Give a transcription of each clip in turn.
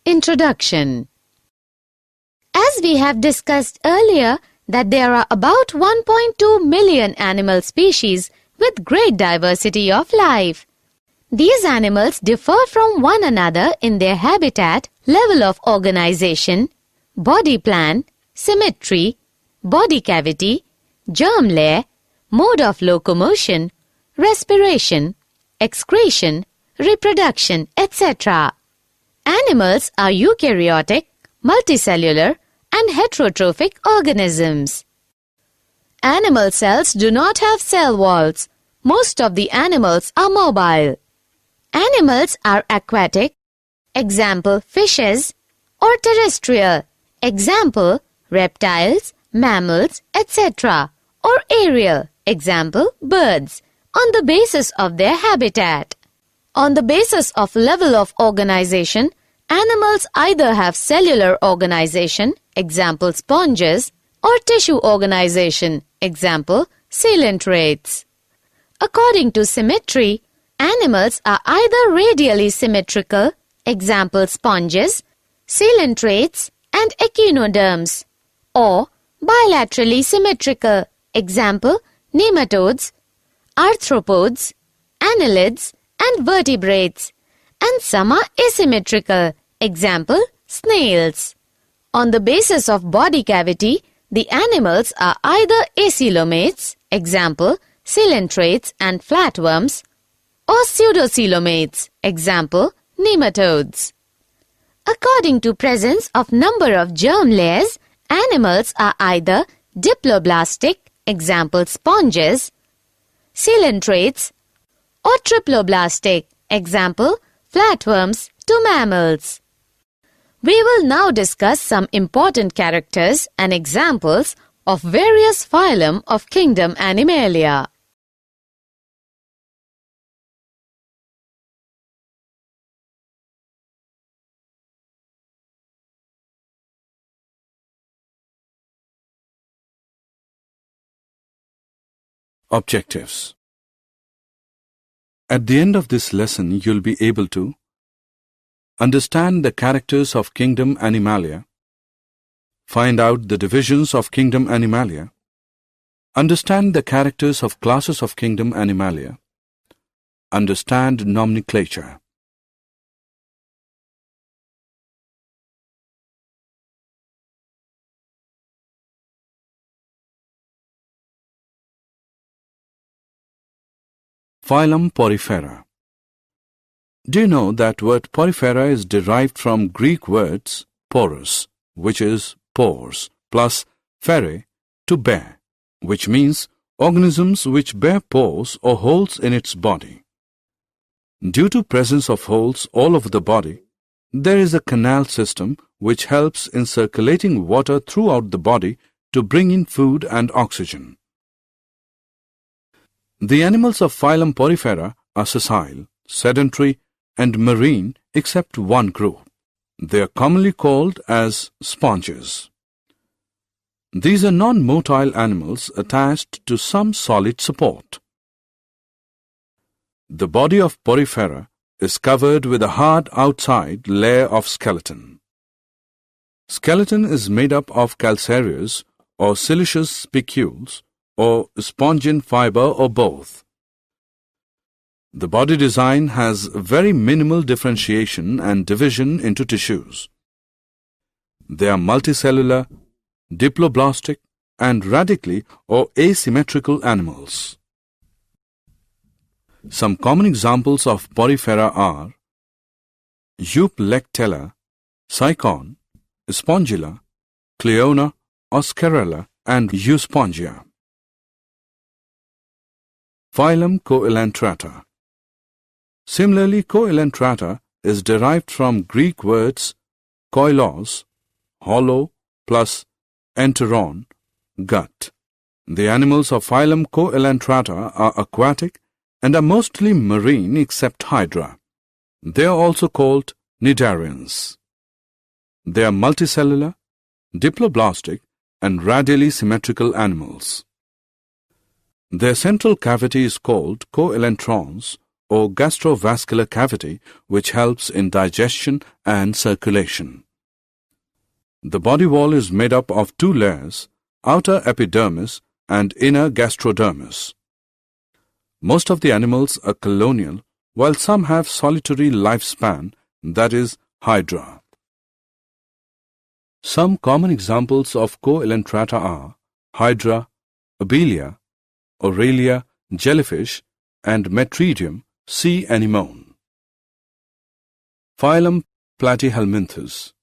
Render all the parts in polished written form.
Introduction. As we have discussed earlier that there are about 1.2 million animal species with great diversity of life. These animals differ from one another in their habitat, level of organization, body plan, symmetry, body cavity, germ layer, mode of locomotion, respiration, excretion, reproduction, etc. Animals are eukaryotic, multicellular, and heterotrophic organisms. Animal cells do not have cell walls. Most of the animals are mobile. Animals are aquatic, example fishes, or terrestrial, example reptiles, mammals, etc., or aerial, example birds, on the basis of their habitat. On the basis of level of organization, animals either have cellular organization, example sponges, or tissue organization, example coelentrates. According to symmetry, animals are either radially symmetrical, example sponges, coelentrates, and echinoderms, or bilaterally symmetrical, example nematodes, arthropods, annelids, and vertebrates, and some are asymmetrical, example snails. On the basis of body cavity, the animals are either acoelomates, example coelentrates and flatworms, or pseudocoelomates, example nematodes. According to presence of number of germ layers, animals are either diploblastic, example sponges, coelentrates, or triploblastic, example flatworms to mammals. We will now discuss some important characters and examples of various phylum of kingdom Animalia. Objectives. At the end of this lesson, you'll be able to understand the characters of kingdom Animalia, find out the divisions of kingdom Animalia, understand the characters of classes of kingdom Animalia, understand nomenclature. Phylum Porifera. Do you know that word porifera is derived from Greek words porous, which is pores, plus fere, to bear, which means organisms which bear pores or holes in its body. Due to presence of holes all over the body, there is a canal system which helps in circulating water throughout the body to bring in food and oxygen. The animals of phylum Porifera are sessile, sedentary, and marine except one group. They are commonly called as sponges. These are non-motile animals attached to some solid support. The body of Porifera is covered with a hard outside layer of skeleton. Skeleton is made up of calcareous or siliceous spicules or spongin fiber or both. The body design has very minimal differentiation and division into tissues. They are multicellular, diploblastic, and radically or asymmetrical animals. Some common examples of Porifera are Euplectella, Cycon, Spongilla, Cleona, Oscarella, and Euspongia. Phylum Coelentrata. Similarly, Coelentrata is derived from Greek words koilos, hollow, plus enteron, gut. The animals of phylum Coelentrata are aquatic and are mostly marine except Hydra. They are also called cnidarians. They are multicellular, diploblastic, and radially symmetrical animals. Their central cavity is called coelentrons or gastrovascular cavity which helps in digestion and circulation. The body wall is made up of two layers, outer epidermis and inner gastrodermis. Most of the animals are colonial, while some have solitary lifespan, that is, hydra. Some common examples of coelentrata are hydra, abelia, aurelia, jellyfish, and metridium, sea anemone. Phylum Platyhelminthes.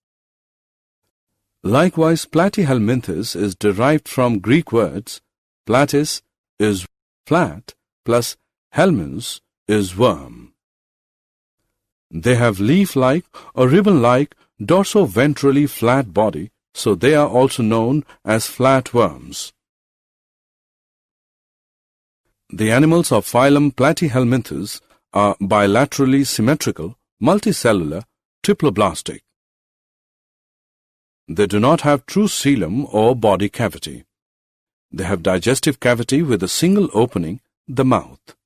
Likewise, Platyhelminthes is derived from Greek words platys is flat plus helminths is worm. They have leaf-like or ribbon-like dorso-ventrally flat body, so they are also known as flatworms. The animals of phylum Platyhelminthes are bilaterally symmetrical, multicellular, triploblastic. They do not have true coelom or body cavity. They have digestive cavity with a single opening, the mouth.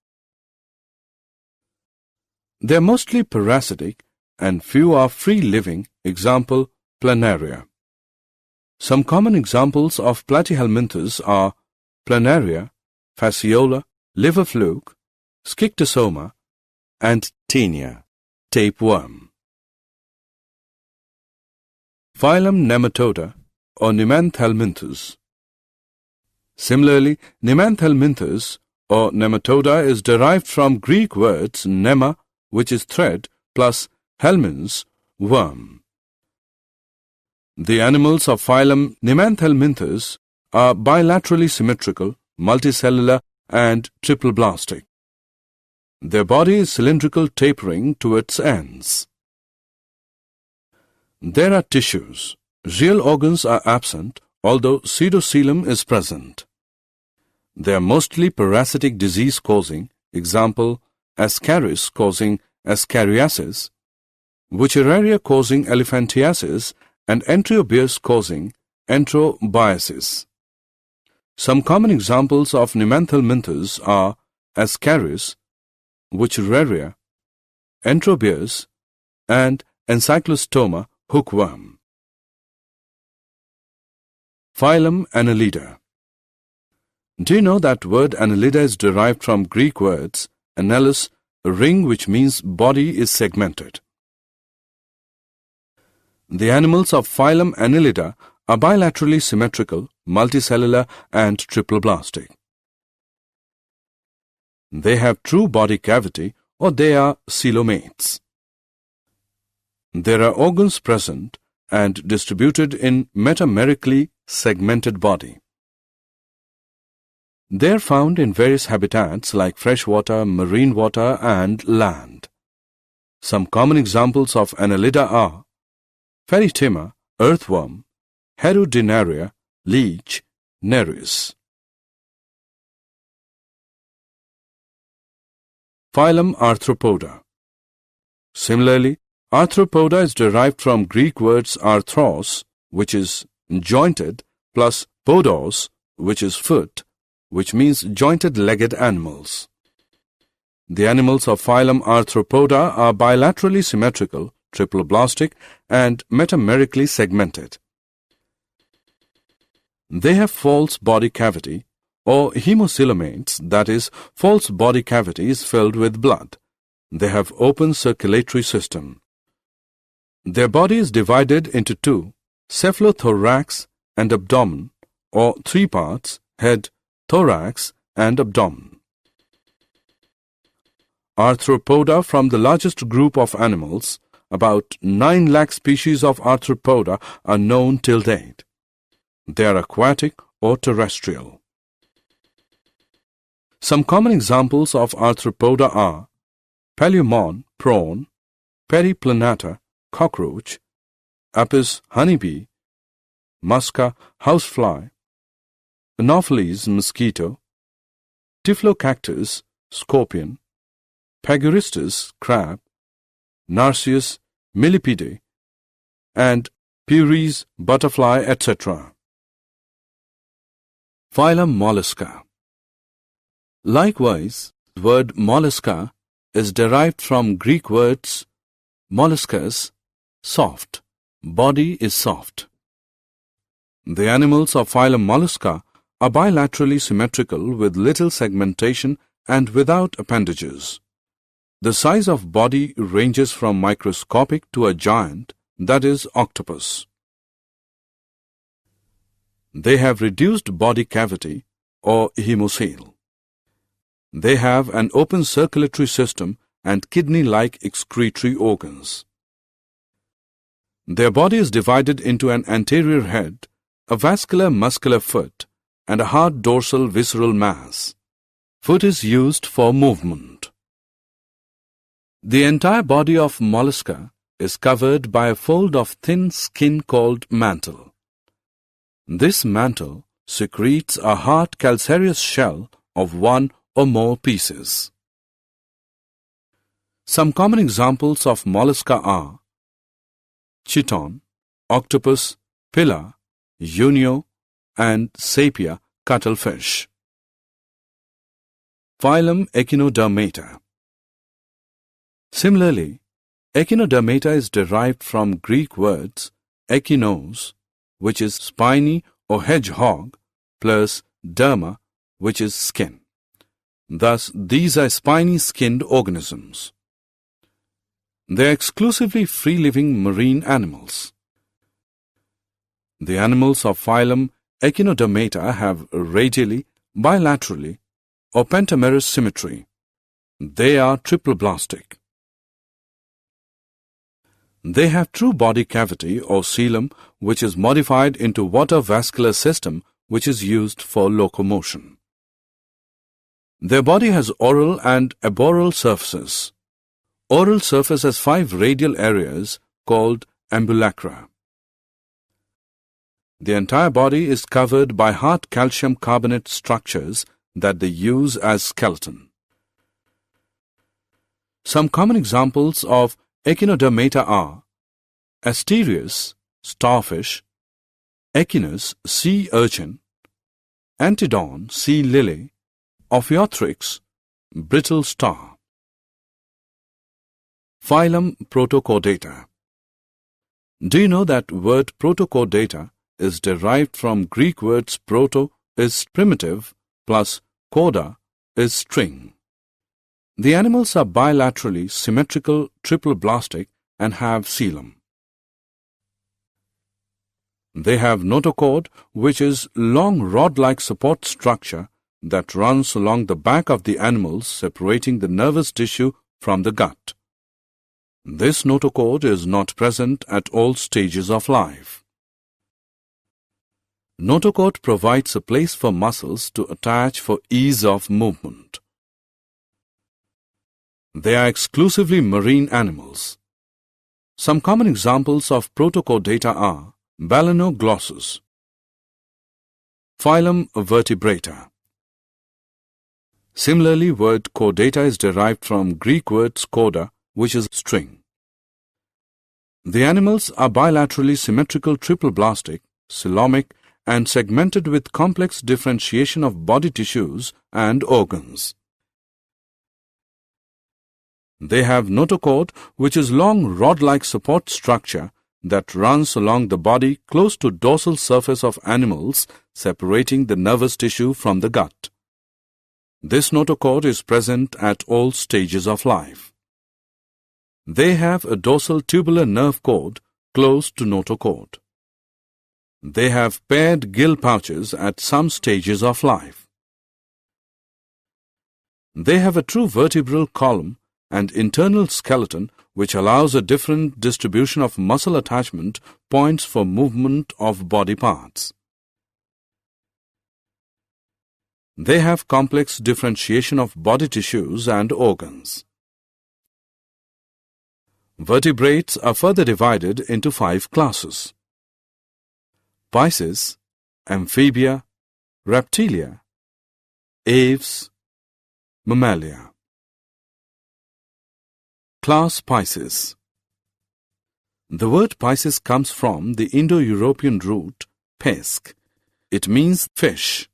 They are mostly parasitic and few are free-living, example, planaria. Some common examples of Platyhelminthes are planaria, fasciola, liver fluke, schistosoma, and taenia, tapeworm. Phylum Nematoda or Nemanthelminthes. Similarly, Nemanthelminthes or Nematoda is derived from Greek words nema, which is thread, plus helminths, worm. The animals of phylum Nemanthelminthes are bilaterally symmetrical, multicellular, and triploblastic. Their body is cylindrical, tapering to its ends. There are tissues. Real organs are absent, although pseudocoelom is present. They are mostly parasitic disease-causing, example, Ascaris causing ascariasis, Wuchereria causing elephantiasis, and Enterobius causing enterobiasis. Some common examples of Nemanthelminthes are Ascaris, Wuchereria, Enterobius, and Encyclostoma hookworm. Phylum Annelida. Do you know that word Annelida is derived from Greek words annelus, a ring, which means body is segmented? The animals of phylum Annelida are bilaterally symmetrical, multicellular, and triploblastic. They have true body cavity, or they are coelomates. There are organs present and distributed in metamerically segmented body. They are found in various habitats like freshwater, marine water, and land. Some common examples of Annelida are Ferritima, earthworm, Herudinaria, leech, Nereis. Phylum Arthropoda. Similarly, Arthropoda is derived from Greek words arthros, which is jointed, plus podos, which is foot, which means jointed-legged animals. The animals of phylum Arthropoda are bilaterally symmetrical, triploblastic, and metamerically segmented. They have false body cavity, or hemocoelomates, that is, false body cavities filled with blood. They have open circulatory system. Their body is divided into two, cephalothorax and abdomen, or three parts, head, thorax, and abdomen. Arthropoda from the largest group of animals, about 9 lakh species of arthropoda are known till date. They are aquatic or terrestrial. Some common examples of arthropoda are Paleomon, prawn, Periplanata, cockroach, Apis, honeybee, Musca, housefly, Anopheles, mosquito, Typhlocactus, scorpion, Paguristus, crab, Narcissus, millipede, and Puris, butterfly, etc. Phylum Mollusca. Likewise, the word mollusca is derived from Greek words molluscus, soft, body is soft. The animals of phylum Mollusca are bilaterally symmetrical with little segmentation and without appendages. The size of body ranges from microscopic to a giant, that is, octopus. They have reduced body cavity or hemocoel. They have an open circulatory system and kidney-like excretory organs. Their body is divided into an anterior head, a vascular muscular foot, and a hard dorsal visceral mass. Foot is used for movement. The entire body of mollusca is covered by a fold of thin skin called mantle. This mantle secretes a hard calcareous shell of one or more pieces. Some common examples of mollusca are chiton, octopus, pilla, unio, and sepia cuttlefish. Phylum Echinodermata. Similarly, Echinodermata is derived from Greek words echinos, which is spiny or hedgehog, plus derma, which is skin. Thus, these are spiny-skinned organisms. They are exclusively free-living marine animals. The animals of phylum Echinodermata have radially, bilaterally, or pentamerous symmetry. They are triploblastic. They have true body cavity or coelom, which is modified into water vascular system, which is used for locomotion. Their body has oral and aboral surfaces. Oral surface has 5 radial areas called ambulacra. The entire body is covered by hard calcium carbonate structures that they use as skeleton. Some common examples of Echinodermata are Asterias, starfish, Echinus, sea urchin, Antedon, sea lily, Ophiothrix, brittle star. Phylum Protochordata. Do you know that word Protochordata is derived from Greek words proto is primitive plus chorda is string. The animals are bilaterally symmetrical triploblastic and have coelom. They have notochord, which is long rod-like support structure that runs along the back of the animals, separating the nervous tissue from the gut. This notochord is not present at all stages of life. Notochord provides a place for muscles to attach for ease of movement. They are exclusively marine animals. Some common examples of Protochordata are Balanoglossus. Phylum Vertebrata. Similarly, word chordata is derived from Greek words chorda, which is string. The animals are bilaterally symmetrical triploblastic, coelomic, and segmented with complex differentiation of body tissues and organs. They have notochord, which is long rod-like support structure that runs along the body close to dorsal surface of animals, separating the nervous tissue from the gut. This notochord is present at all stages of life. They have a dorsal tubular nerve cord close to notochord. They have paired gill pouches at some stages of life. They have a true vertebral column and internal skeleton which allows a different distribution of muscle attachment points for movement of body parts. They have complex differentiation of body tissues and organs. Vertebrates are further divided into 5 classes: Pisces, Amphibia, Reptilia, Aves, Mammalia. Class Pisces. The word Pisces comes from the Indo-European root pesk. It means fish.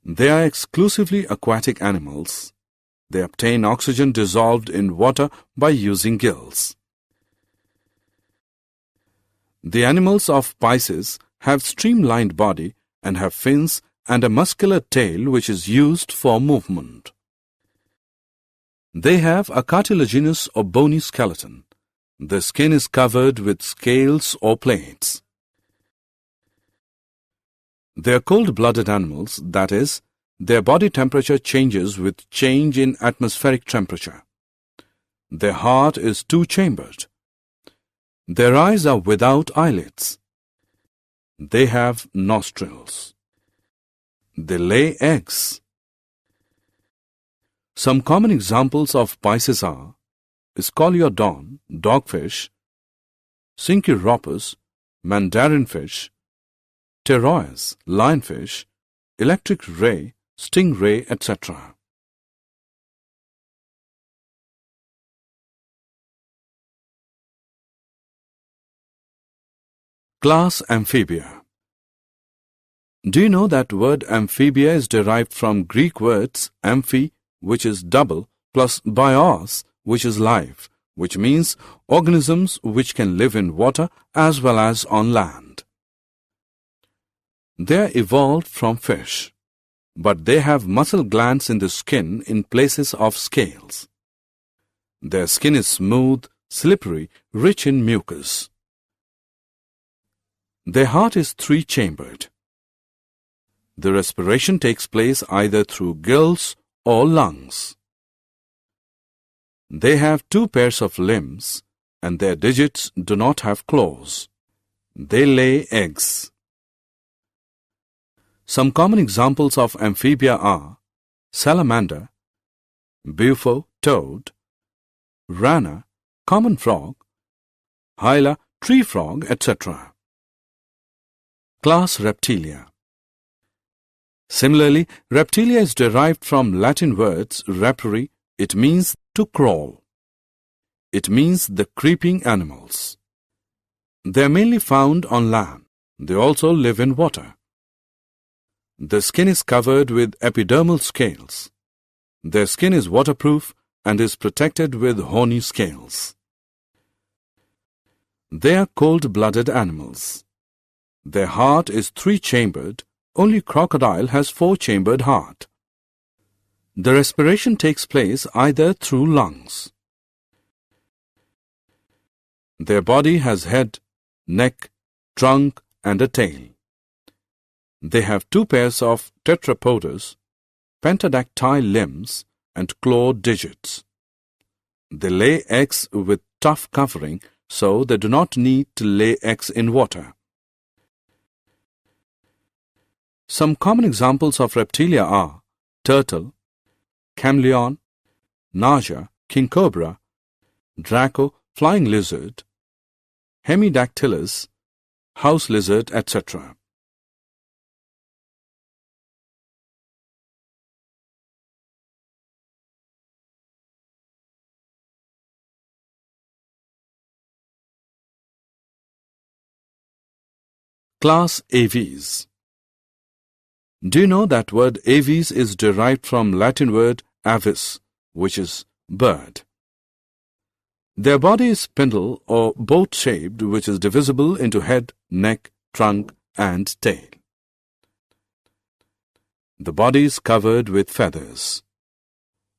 They are exclusively aquatic animals. They obtain oxygen dissolved in water by using gills. The animals of Pisces have streamlined body and have fins and a muscular tail which is used for movement. They have a cartilaginous or bony skeleton. The skin is covered with scales or plates. They are cold-blooded animals, that is, their body temperature changes with change in atmospheric temperature. Their heart is two-chambered. Their eyes are without eyelids. They have nostrils. They lay eggs. Some common examples of Pisces are Scoliodon, dogfish, Syncheuropus, mandarin fish, Pterois, lionfish, electric ray, stingray, etc. Class Amphibia. Do you know that word amphibia is derived from Greek words amphi, which is double, plus bios, which is life, which means organisms which can live in water as well as on land. They are evolved from fish, but they have muscle glands in the skin in places of scales. Their skin is smooth, slippery, rich in mucus. Their heart is three-chambered. The respiration takes place either through gills or lungs. They have two pairs of limbs, and their digits do not have claws. They lay eggs. Some common examples of amphibia are salamander, bufo, toad, rana, common frog, hyla, tree frog, etc. Class Reptilia. Similarly, reptilia is derived from Latin words repere. It means to crawl. It means the creeping animals. They are mainly found on land. They also live in water. The skin is covered with epidermal scales. Their skin is waterproof and is protected with horny scales. They are cold-blooded animals. Their heart is three-chambered. Only crocodile has four-chambered heart. The respiration takes place either through lungs. Their body has head, neck, trunk, and a tail. They have two pairs of tetrapods, pentadactyl limbs, and clawed digits. They lay eggs with tough covering, so they do not need to lay eggs in water. Some common examples of reptilia are turtle, chameleon, naja, king cobra, draco, flying lizard, hemidactylus, house lizard, etc. Class Aves. Do you know that word aves is derived from Latin word avis, which is bird? Their body is spindle or boat-shaped, which is divisible into head, neck, trunk, and tail. The body is covered with feathers.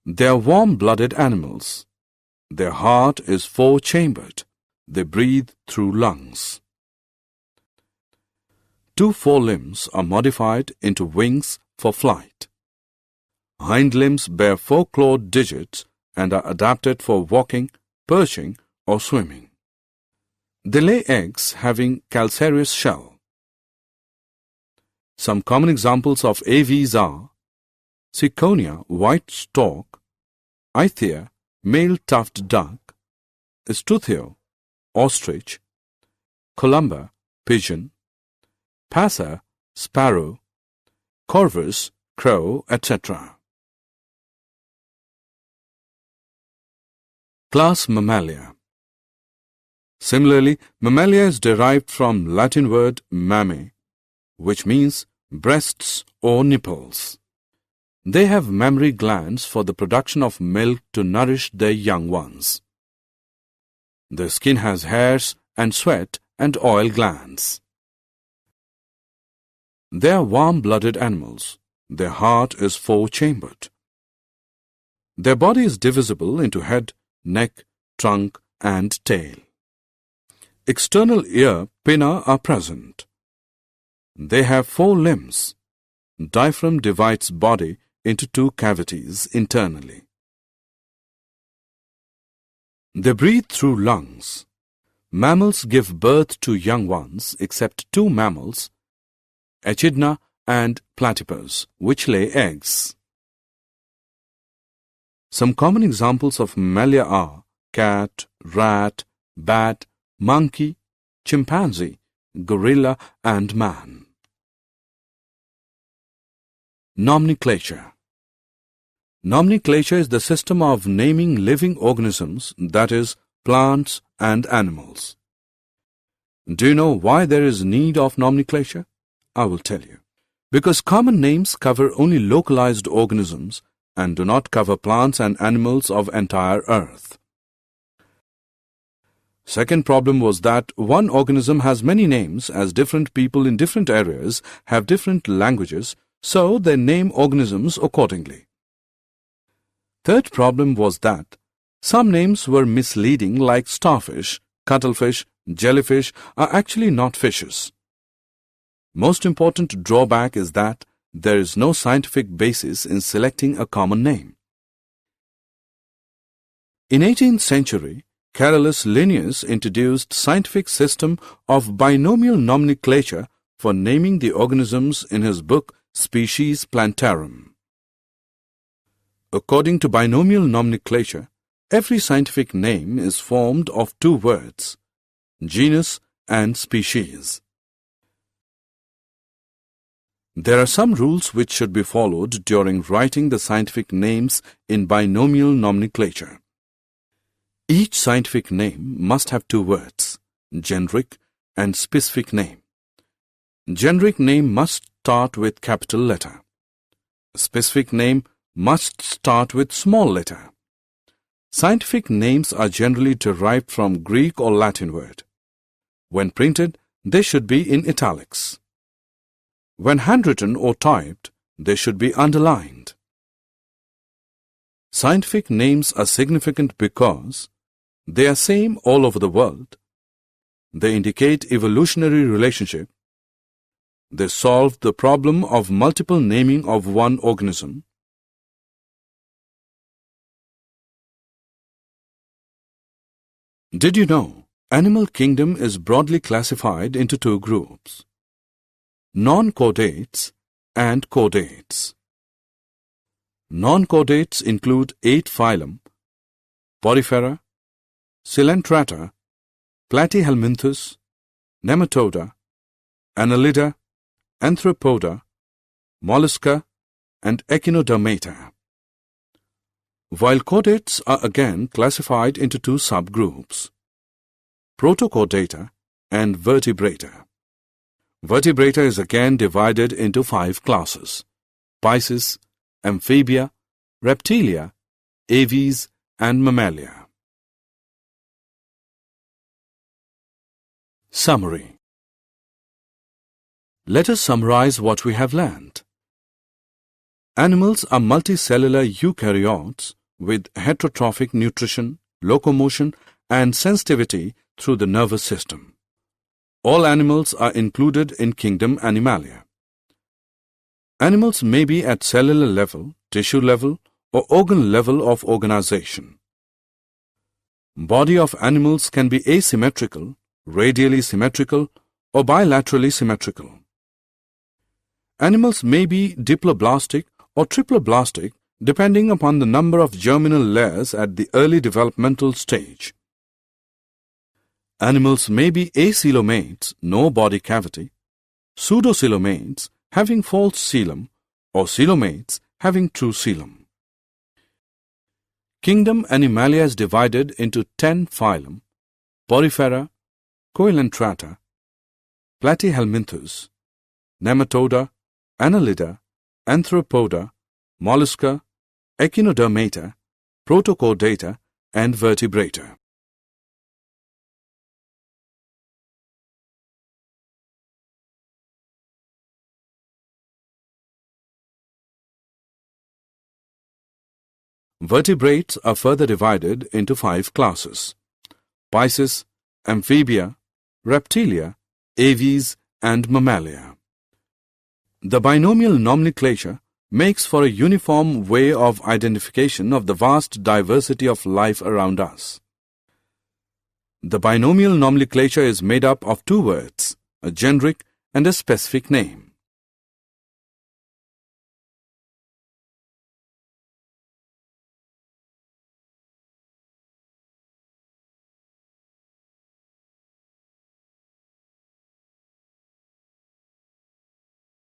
They are warm-blooded animals. Their heart is four-chambered. They breathe through lungs. Two forelimbs are modified into wings for flight. Hind limbs bear four clawed digits and are adapted for walking, perching, or swimming. They lay eggs having calcareous shell. Some common examples of aves are Ciconia, white stork, Ithia, male tuft duck, Estuthio, ostrich, Columba, pigeon, Passer, sparrow, Corvus, crow, etc. Class Mammalia. Similarly, mammalia is derived from Latin word mamme, which means breasts or nipples. They have mammary glands for the production of milk to nourish their young ones. Their skin has hairs and sweat and oil glands. They are warm-blooded animals. Their heart is four-chambered. Their body is divisible into head, neck, trunk, and tail. External ear pinna are present. They have four limbs. Diaphragm divides body into two cavities internally. They breathe through lungs. Mammals give birth to young ones except two mammals, Echidna and Platypus, which lay eggs. Some common examples of mammalia are cat, rat, bat, monkey, chimpanzee, gorilla, and man. Nomenclature. Nomenclature is the system of naming living organisms, that is, plants and animals. Do you know why there is need of nomenclature? I will tell you. Because common names cover only localized organisms and do not cover plants and animals of entire earth. Second problem was that one organism has many names as different people in different areas have different languages, so they name organisms accordingly. Third problem was that some names were misleading, like starfish, cuttlefish, jellyfish are actually not fishes. Most important drawback is that there is no scientific basis in selecting a common name. In 18th century, Carolus Linnaeus introduced scientific system of binomial nomenclature for naming the organisms in his book Species Plantarum. According to binomial nomenclature, every scientific name is formed of two words, genus and species. There are some rules which should be followed during writing the scientific names in binomial nomenclature. Each scientific name must have two words, generic and specific name. Generic name must start with capital letter. Specific name must start with small letter. Scientific names are generally derived from Greek or Latin word. When printed, they should be in italics. When handwritten or typed, they should be underlined. Scientific names are significant because they are same all over the world. They indicate evolutionary relationship. They solve the problem of multiple naming of one organism. Did you know animal kingdom is broadly classified into two groups? Non-chordates and chordates. Non-chordates include 8 phylum, Porifera, Coelenterata, Platyhelminthes, Nematoda, Annelida, Arthropoda, Mollusca, and Echinodermata. While chordates are again classified into two subgroups, Protochordata and Vertebrata. Vertebrata is again divided into 5 classes: Pisces, Amphibia, Reptilia, Aves, and Mammalia. Summary. Let us summarize what we have learned. Animals are multicellular eukaryotes with heterotrophic nutrition, locomotion, and sensitivity through the nervous system. All animals are included in kingdom Animalia. Animals may be at cellular level, tissue level, or organ level of organization. Body of animals can be asymmetrical, radially symmetrical, or bilaterally symmetrical. Animals may be diploblastic or triploblastic depending upon the number of germinal layers at the early developmental stage. Animals may be acoelomates, no body cavity, pseudocoelomates, having false coelom, or coelomates, having true coelom. Kingdom Animalia is divided into 10 phylum, Porifera, Coelenterata, Platyhelminthes, Nematoda, Annelida, Arthropoda, mollusca, echinodermata, protochordata, and vertebrata. Vertebrates are further divided into 5 classes: Pisces, Amphibia, Reptilia, Aves, and Mammalia. The binomial nomenclature makes for a uniform way of identification of the vast diversity of life around us. The binomial nomenclature is made up of 2 words, a generic and a specific name.